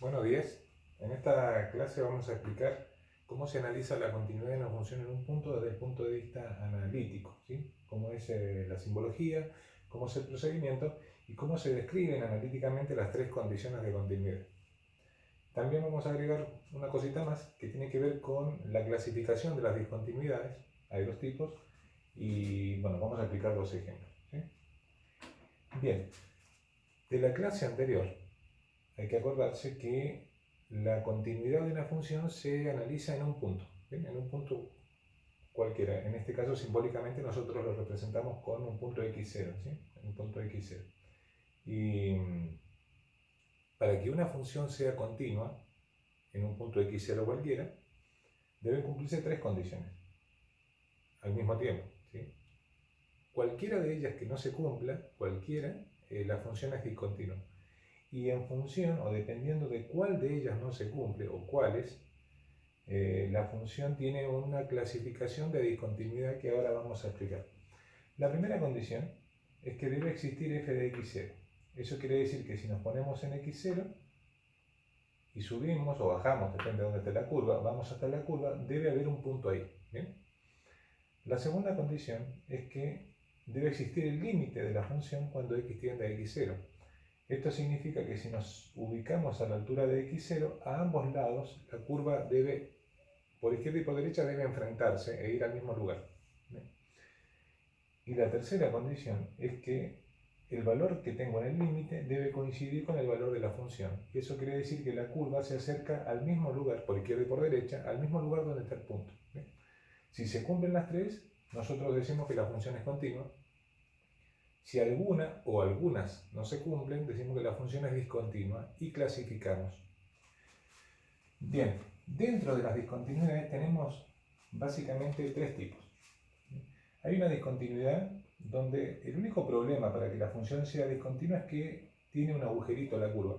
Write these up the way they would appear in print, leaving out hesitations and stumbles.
Buenos días. En esta clase vamos a explicar cómo se analiza la continuidad de una función en un punto desde el punto de vista analítico, ¿sí? Cómo es la simbología, cómo es el procedimiento y cómo se describen analíticamente las tres condiciones de continuidad. También vamos a agregar una cosita más que tiene que ver con la clasificación de las discontinuidades. Hay dos tipos y bueno, vamos a explicar dos ejemplos, ¿sí? Bien, de la clase anterior hay que acordarse que la continuidad de una función se analiza en un punto, ¿bien? En un punto cualquiera. En este caso, simbólicamente, nosotros lo representamos con un punto x0, ¿sí? Un punto x0. Y para que una función sea continua en un punto x0 cualquiera, deben cumplirse tres condiciones al mismo tiempo, ¿sí? Cualquiera de ellas que no se cumpla, la función es discontinua. Y en función o dependiendo de cuál de ellas no se cumple o cuáles, la función tiene una clasificación de discontinuidad que ahora vamos a explicar. La primera condición es que debe existir f de x0. Eso quiere decir que si nos ponemos en x0 y subimos o bajamos, depende de dónde esté la curva, vamos hasta la curva, debe haber un punto ahí, ¿bien? La segunda condición es que debe existir el límite de la función cuando x tiende a x0. Esto significa que si nos ubicamos a la altura de x0, a ambos lados la curva debe, por izquierda y por derecha, debe enfrentarse e ir al mismo lugar. Y la tercera condición es que el valor que tengo en el límite debe coincidir con el valor de la función. Eso quiere decir que la curva se acerca al mismo lugar, por izquierda y por derecha, al mismo lugar donde está el punto. Si se cumplen las tres, nosotros decimos que la función es continua. Si alguna o algunas no se cumplen, decimos que la función es discontinua y clasificamos. Bien, dentro de las discontinuidades tenemos básicamente tres tipos. Hay una discontinuidad donde el único problema para que la función sea discontinua es que tiene un agujerito la curva.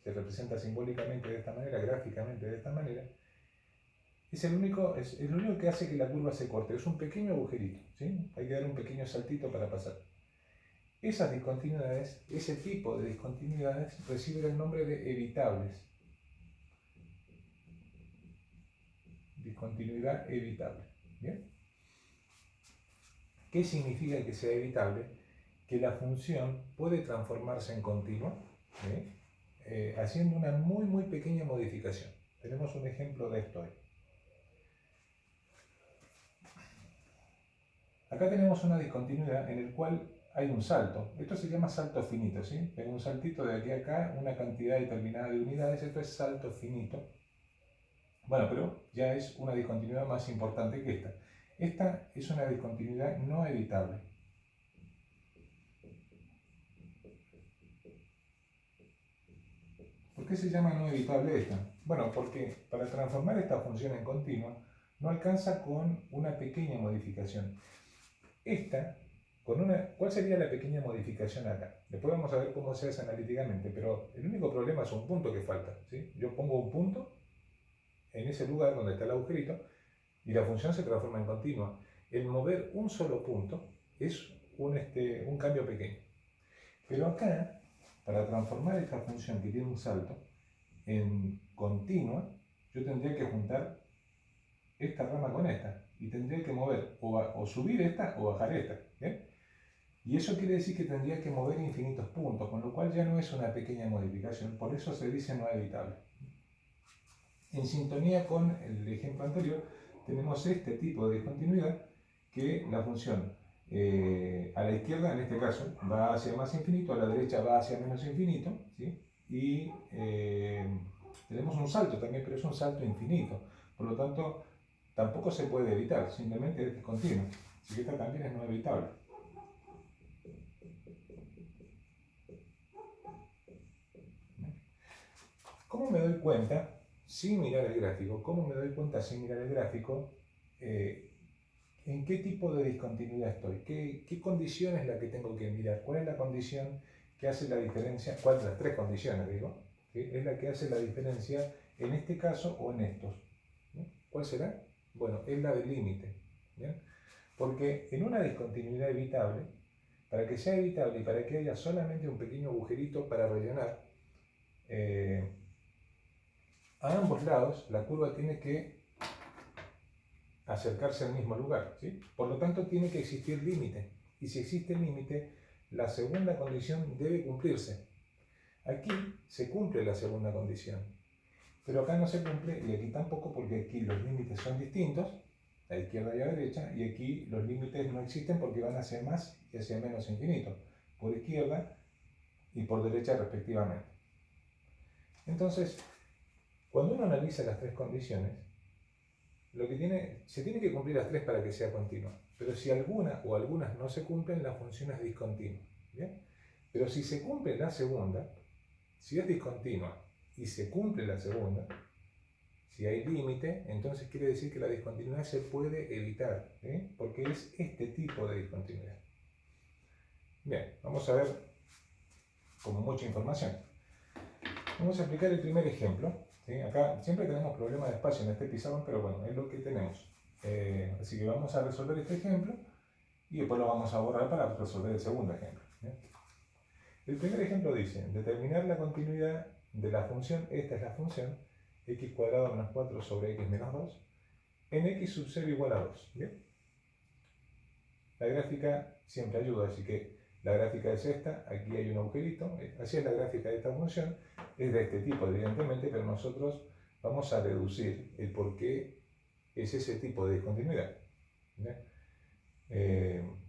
Se representa simbólicamente de esta manera, gráficamente de esta manera. Es el único que hace que la curva se corte, es un pequeño agujerito, ¿sí? Hay que dar un pequeño saltito para pasar. Esas discontinuidades, ese tipo de discontinuidades, reciben el nombre de evitables. Discontinuidad evitable. ¿Bien? ¿Qué significa que sea evitable? Que la función puede transformarse en continua, haciendo una muy pequeña modificación. Tenemos un ejemplo de esto ahí. Acá tenemos una discontinuidad en el cual hay un salto. Esto se llama salto finito, ¿sí? Tengo un saltito de aquí a acá, una cantidad determinada de unidades, esto es salto finito. Bueno, pero ya es una discontinuidad más importante que esta. Esta es una discontinuidad no evitable. ¿Por qué se llama no evitable esta? Bueno, porque para transformar esta función en continua no alcanza con una pequeña modificación. ¿Cuál sería la pequeña modificación acá? Después vamos a ver cómo se hace analíticamente, pero el único problema es un punto que falta, ¿sí? Yo pongo un punto en ese lugar donde está el agujerito y la función se transforma en continua. El mover un solo punto es un cambio pequeño. Pero acá, para transformar esta función que tiene un salto en continua, yo tendría que juntar esta rama con esta y tendría que mover o subir esta o bajar esta, ¿bien? Y eso quiere decir que tendría que mover infinitos puntos, con lo cual ya no es una pequeña modificación, por eso se dice no evitable. En sintonía con el ejemplo anterior, tenemos este tipo de discontinuidad que la función a la izquierda, en este caso, va hacia más infinito, a la derecha va hacia menos infinito, ¿sí? Y tenemos un salto también, pero es un salto infinito. Por lo tanto, tampoco se puede evitar, simplemente es discontinuo. Así que esta también es no evitable. ¿Cómo me doy cuenta, sin mirar el gráfico, en qué tipo de discontinuidad estoy? ¿Qué condición es la que tengo que mirar? ¿Cuál es la condición que hace la diferencia? ¿Cuál de las tres condiciones, digo? ¿Sí? Es la que hace la diferencia en este caso o en estos. ¿Sí? ¿Cuál será? Bueno, es la del límite. Porque en una discontinuidad evitable, para que sea evitable y para que haya solamente un pequeño agujerito para rellenar, a ambos lados la curva tiene que acercarse al mismo lugar, ¿sí? Por lo tanto, tiene que existir límite. Y si existe límite, la segunda condición debe cumplirse. Aquí se cumple la segunda condición, pero acá no se cumple y aquí tampoco, porque aquí los límites son distintos, a izquierda y a derecha, y aquí los límites no existen porque van hacia más y hacia menos infinito, por izquierda y por derecha respectivamente. Entonces, cuando uno analiza las tres condiciones, se tiene que cumplir las tres para que sea continua, pero si alguna o algunas no se cumplen, la función es discontinua, ¿bien? Pero si se cumple la segunda, si es discontinua y se cumple la segunda, si hay límite, entonces quiere decir que la discontinuidad se puede evitar, ¿sí? Porque es este tipo de discontinuidad. Bien, vamos a ver como mucha información. Vamos a aplicar el primer ejemplo, ¿sí? Acá siempre tenemos problemas de espacio en este pizarrón, pero bueno, es lo que tenemos. Así que vamos a resolver este ejemplo y después lo vamos a borrar para resolver el segundo ejemplo, ¿sí? El primer ejemplo dice, determinar la continuidad de la función, esta es la función, x cuadrado menos 4 sobre x menos 2, en x sub 0 igual a 2. ¿Bien? La gráfica siempre ayuda, así que la gráfica es esta, aquí hay un agujerito, así es la gráfica de esta función, es de este tipo evidentemente, pero nosotros vamos a deducir el por qué es ese tipo de discontinuidad.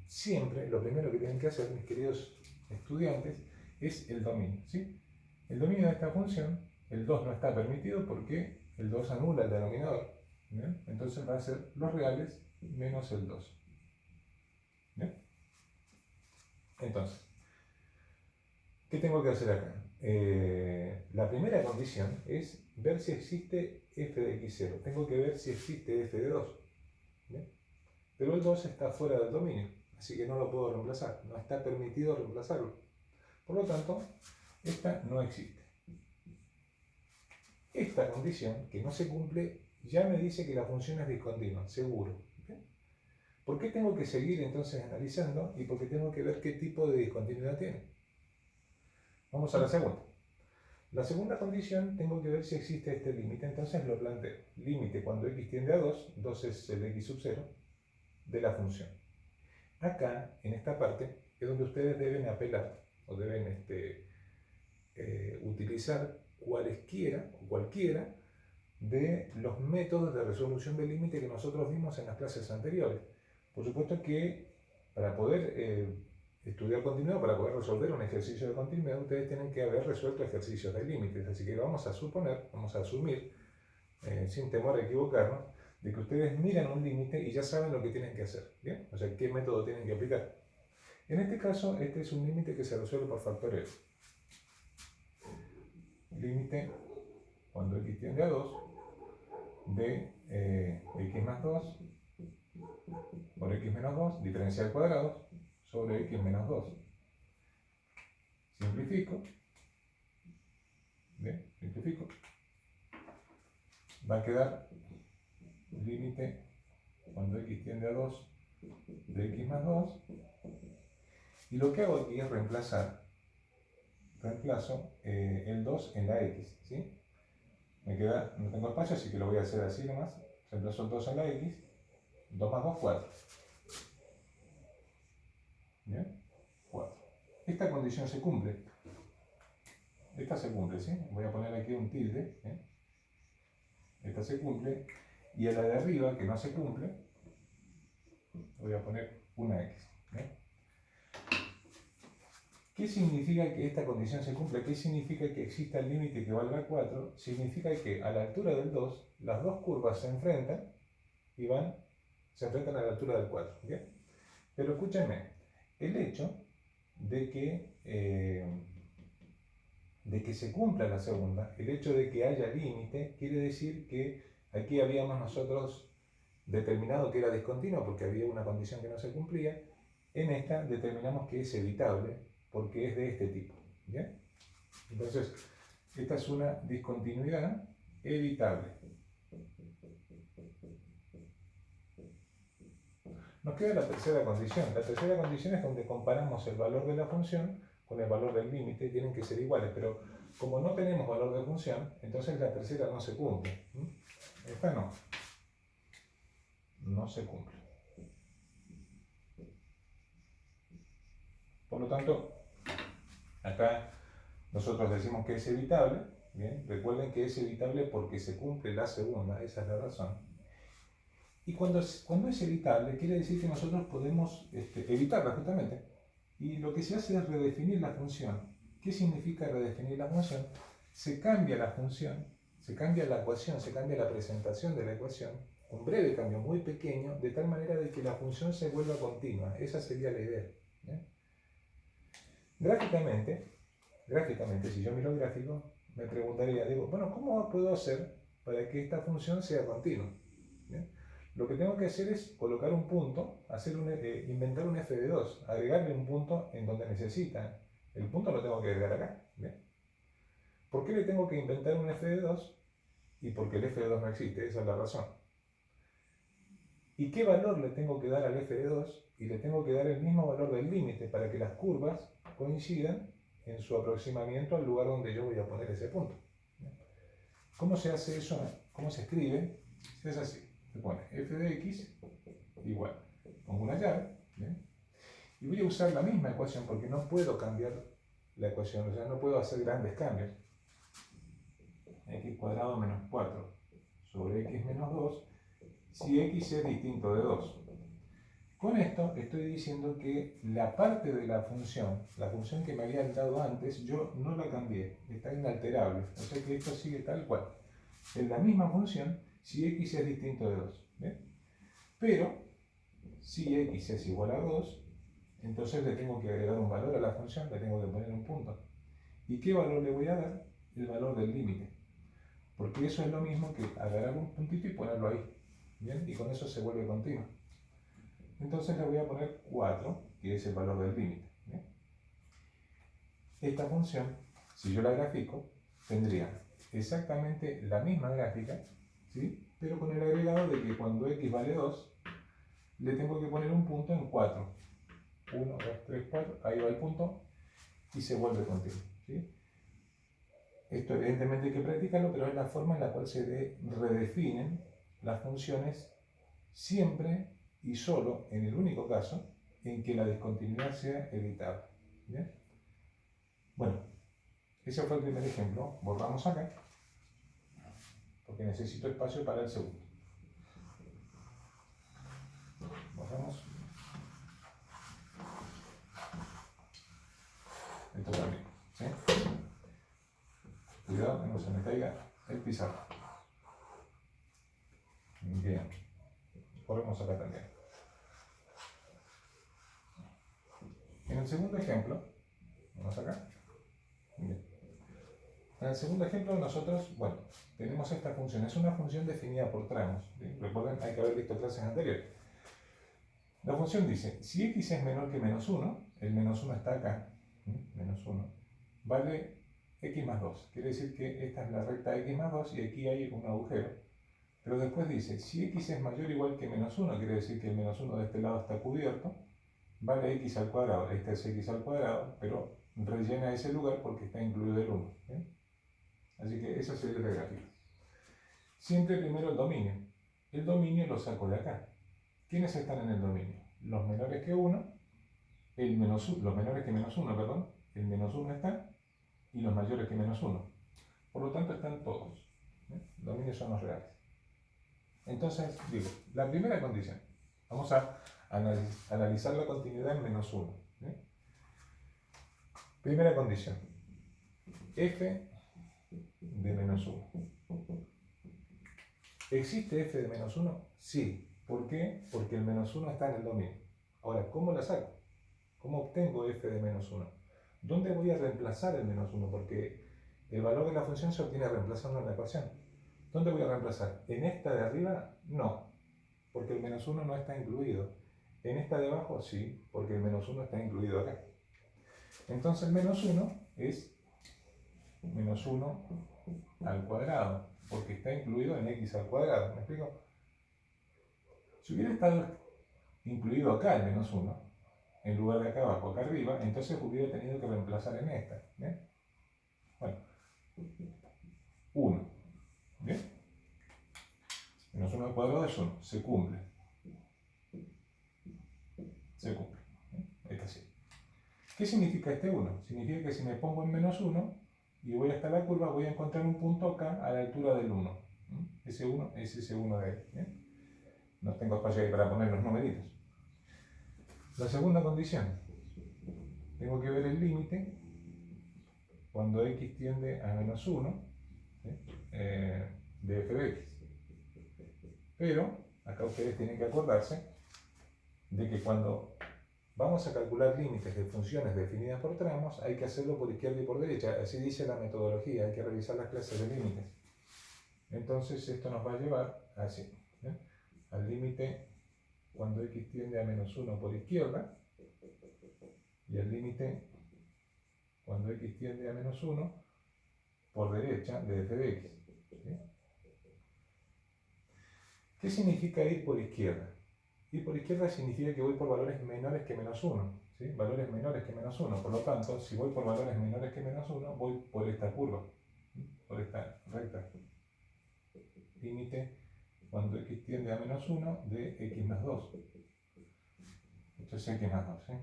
Siempre lo primero que tienen que hacer, mis queridos estudiantes, es el dominio, ¿sí? El dominio de esta función, el 2 no está permitido porque el 2 anula el denominador, ¿bien? Entonces va a ser los reales menos el 2. ¿Bien? Entonces, ¿qué tengo que hacer acá? La primera condición es ver si existe f de x0. Tengo que ver si existe f de 2. ¿Bien? Pero el 2 está fuera del dominio, así que no lo puedo reemplazar. No está permitido reemplazarlo. Por lo tanto, esta no existe. Esta condición, que no se cumple, ya me dice que la función es discontinua, seguro. ¿Okay? ¿Por qué tengo que seguir entonces analizando? Y porque tengo que ver qué tipo de discontinuidad tiene. Vamos a la segunda. La segunda condición, tengo que ver si existe este límite, entonces lo planteo. Límite cuando x tiende a 2, 2 es el x sub 0, de la función. Acá, en esta parte, es donde ustedes deben apelar, o deben utilizar cualquiera de los métodos de resolución del límite que nosotros vimos en las clases anteriores. Por supuesto que para poder estudiar continuidad, para poder resolver un ejercicio de continuidad, ustedes tienen que haber resuelto ejercicios de límites. Así que vamos a asumir, sin temor a equivocarnos, de que ustedes miran un límite y ya saben lo que tienen que hacer. ¿Bien? O sea, qué método tienen que aplicar. En este caso, este es un límite que se resuelve por factoreo. Límite cuando x tiende a 2 de x más 2 por x menos 2, diferencial cuadrados, sobre x menos 2. Simplifico. Bien, simplifico. Va a quedar límite cuando x tiende a 2 de x más 2. Y lo que hago aquí es reemplazo el 2 en la x, ¿sí? Me queda, no tengo espacio, así que lo voy a hacer así nomás. Reemplazo el 2 en la x, 2 más 2, 4. ¿Bien? 4. Esta condición se cumple. Esta se cumple, ¿sí? Voy a poner aquí un tilde. ¿Sí? Esta se cumple. Y a la de arriba, que no se cumple, voy a poner una x. ¿Sí? ¿Qué significa que esta condición se cumple? ¿Qué significa que exista el límite que valga 4? Significa que a la altura del 2, las dos curvas se enfrentan y se enfrentan a la altura del 4. ¿Bien? Pero escúchenme, el hecho de que se cumpla la segunda, el hecho de que haya límite, quiere decir que aquí habíamos nosotros determinado que era discontinuo porque había una condición que no se cumplía. En esta determinamos que es evitable porque es de este tipo. ¿Bien? Entonces, esta es una discontinuidad evitable. Nos queda la tercera condición. La tercera condición es donde comparamos el valor de la función con el valor del límite. Tienen que ser iguales, pero como no tenemos valor de función, entonces la tercera no se cumple. Esta no se cumple. Por lo tanto, acá nosotros decimos que es evitable. Bien, recuerden que es evitable porque se cumple la segunda, esa es la razón. Y cuando es evitable, quiere decir que nosotros podemos evitarla justamente. Y lo que se hace es redefinir la función. ¿Qué significa redefinir la función? Se cambia la función, se cambia la ecuación, se cambia la presentación de la ecuación, un breve cambio muy pequeño, de tal manera de que la función se vuelva continua. Esa sería la idea. ¿Bien? Gráficamente, si yo miro el gráfico, me preguntaría, digo, bueno, ¿cómo puedo hacer para que esta función sea continua? ¿Bien? Lo que tengo que hacer es colocar un punto, inventar un f de 2, agregarle un punto en donde necesita. El punto lo tengo que agregar acá. ¿Bien? ¿Por qué le tengo que inventar un f de 2? Y porque el f de 2 no existe, esa es la razón. ¿Y qué valor le tengo que dar al f de 2? Y le tengo que dar el mismo valor del límite para que las curvas coincidan en su aproximamiento al lugar donde yo voy a poner ese punto. ¿Cómo se hace eso? ¿Cómo se escribe? Es así. Se pone f de x igual. Pongo una llave. ¿Bien? Y voy a usar la misma ecuación porque no puedo cambiar la ecuación. O sea, no puedo hacer grandes cambios. X cuadrado menos 4 sobre x menos 2 si x es distinto de 2. Con esto estoy diciendo que la parte de la función que me habían dado antes, yo no la cambié, está inalterable. O sea que esto sigue tal cual. Es la misma función si x es distinto de 2. ¿Bien? Pero, si x es igual a 2, entonces le tengo que agregar un valor a la función, le tengo que poner un punto. ¿Y qué valor le voy a dar? El valor del límite. Porque eso es lo mismo que agarrar un puntito y ponerlo ahí. ¿Bien? Y con eso se vuelve continuo. Entonces le voy a poner 4, que es el valor del límite. Esta función, si yo la grafico, tendría exactamente la misma gráfica, ¿sí? Pero con el agregado de que cuando x vale 2, le tengo que poner un punto en 4. 1, 2, 3, 4, ahí va el punto y se vuelve continuo. ¿Sí? Esto evidentemente hay que practicarlo, pero es la forma en la cual se redefinen las funciones siempre y solo en el único caso en que la discontinuidad sea evitable. ¿Bien? Bueno, ese fue el primer ejemplo. Borramos acá, porque necesito espacio para el segundo. Borramos. Esto también. ¿Sí? Cuidado que no se me caiga el pizarro. Bien. Borremos acá también. En el segundo ejemplo, vamos acá. Bien. En el segundo ejemplo nosotros, bueno, tenemos esta función. Es una función definida por tramos. ¿Sí? Recuerden, hay que haber visto clases anteriores. La función dice, si x es menor que menos 1, el menos 1 está acá, menos 1, vale x más 2. Quiere decir que esta es la recta x más 2 y aquí hay un agujero. Pero después dice, si x es mayor o igual que menos 1, quiere decir que el menos 1 de este lado está cubierto, vale x al cuadrado. Este es x al cuadrado, pero rellena ese lugar porque está incluido el 1. ¿Bien? Así que esa sería la gráfica. Siempre primero el dominio. El dominio lo saco de acá. ¿Quiénes están en el dominio? Los menores que 1, los menores que menos 1, perdón, el menos 1 está, y los mayores que menos 1. Por lo tanto están todos. Los dominios son los reales. Entonces, digo, la primera condición, vamos a analizar la continuidad en menos 1. Primera condición, f de menos 1. ¿Existe f de menos 1? Sí. ¿Por qué? Porque el menos 1 está en el dominio. Ahora, ¿cómo la saco? ¿Cómo obtengo f de menos 1? ¿Dónde voy a reemplazar el menos 1? Porque el valor de la función se obtiene reemplazando en la ecuación. ¿Dónde voy a reemplazar? ¿En esta de arriba? No, porque el menos 1 no está incluido. ¿En esta de abajo? Sí, porque el menos 1 está incluido acá. Entonces el menos 1 es menos 1 al cuadrado, porque está incluido en x al cuadrado. ¿Me explico? Si hubiera estado incluido acá el menos 1, en lugar de acá abajo, acá arriba, entonces hubiera tenido que reemplazar en esta. ¿Bien? Bueno, 1. ¿Bien? Menos 1 al cuadrado es 1. Se cumple. Se cumple. ¿Bien? Esta sí. ¿Qué significa este 1? Significa que si me pongo en menos 1 y voy hasta la curva, voy a encontrar un punto acá a la altura del 1. Ese 1 es ese 1 de ahí. ¿Bien? No tengo espacio ahí para poner los numeritos. La segunda condición. Tengo que ver el límite cuando x tiende a menos 1, ¿sí? De f de x. Pero acá ustedes tienen que acordarse de que cuando vamos a calcular límites de funciones definidas por tramos, hay que hacerlo por izquierda y por derecha. Así dice la metodología, hay que revisar las clases de límites. Entonces esto nos va a llevar así, ¿bien? Al límite cuando x tiende a menos 1 por izquierda y al límite cuando x tiende a menos 1 por derecha de f de x. ¿Sí? ¿Qué significa ir por izquierda? Ir por izquierda significa que voy por valores menores que menos 1. ¿Sí? Valores menores que menos 1. Por lo tanto, si voy por valores menores que menos 1, voy por esta curva, ¿sí? Por esta recta. Límite cuando x tiende a menos 1 de x más 2. Esto es x más 2. ¿Sí?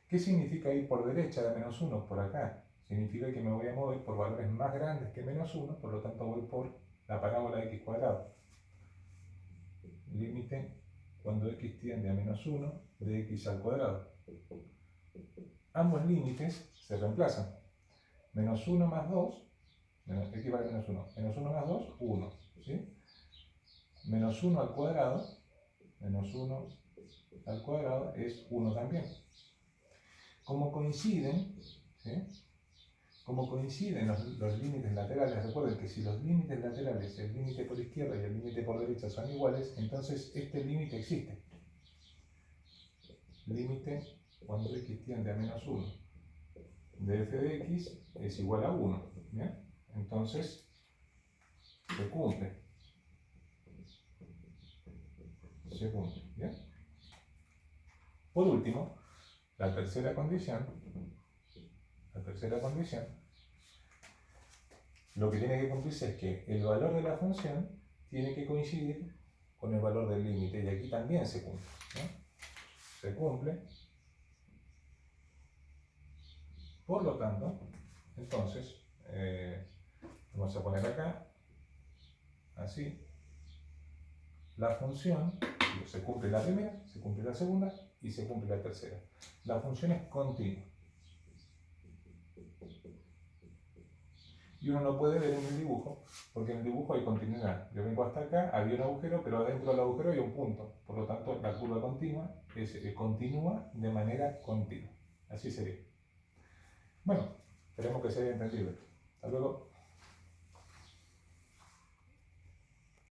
¿Qué significa ir por derecha de menos 1? Por acá. Significa que me voy a mover por valores más grandes que menos 1, por lo tanto voy por la parábola de x cuadrado. Límite cuando x tiende a menos 1 de x al cuadrado. Ambos límites se reemplazan. Menos 1 más 2, x vale menos 1. Menos 1 más 2, 1. ¿Sí? Menos 1 al cuadrado, menos 1 al cuadrado es 1 también. Como coinciden, ¿sí? Como coinciden los límites laterales, recuerden que si los límites laterales, el límite por izquierda y el límite por derecha son iguales, entonces este límite existe. Límite cuando x tiende a menos 1 de f de x es igual a 1. ¿Bien? Entonces se cumple. Se cumple. ¿Bien? Por último, la tercera condición, lo que tiene que cumplirse es que el valor de la función tiene que coincidir con el valor del límite, y aquí también se cumple, ¿no? Se cumple. Por lo tanto, entonces, vamos a poner acá, así, la función, se cumple la primera, se cumple la segunda y se cumple la tercera. La función es continua. Y uno no puede ver en el dibujo, porque en el dibujo hay continuidad. Yo vengo hasta acá, había un agujero, pero adentro del agujero hay un punto. Por lo tanto, la curva continua continúa de manera continua. Así sería. Bueno, esperemos que se haya entendido. Hasta luego.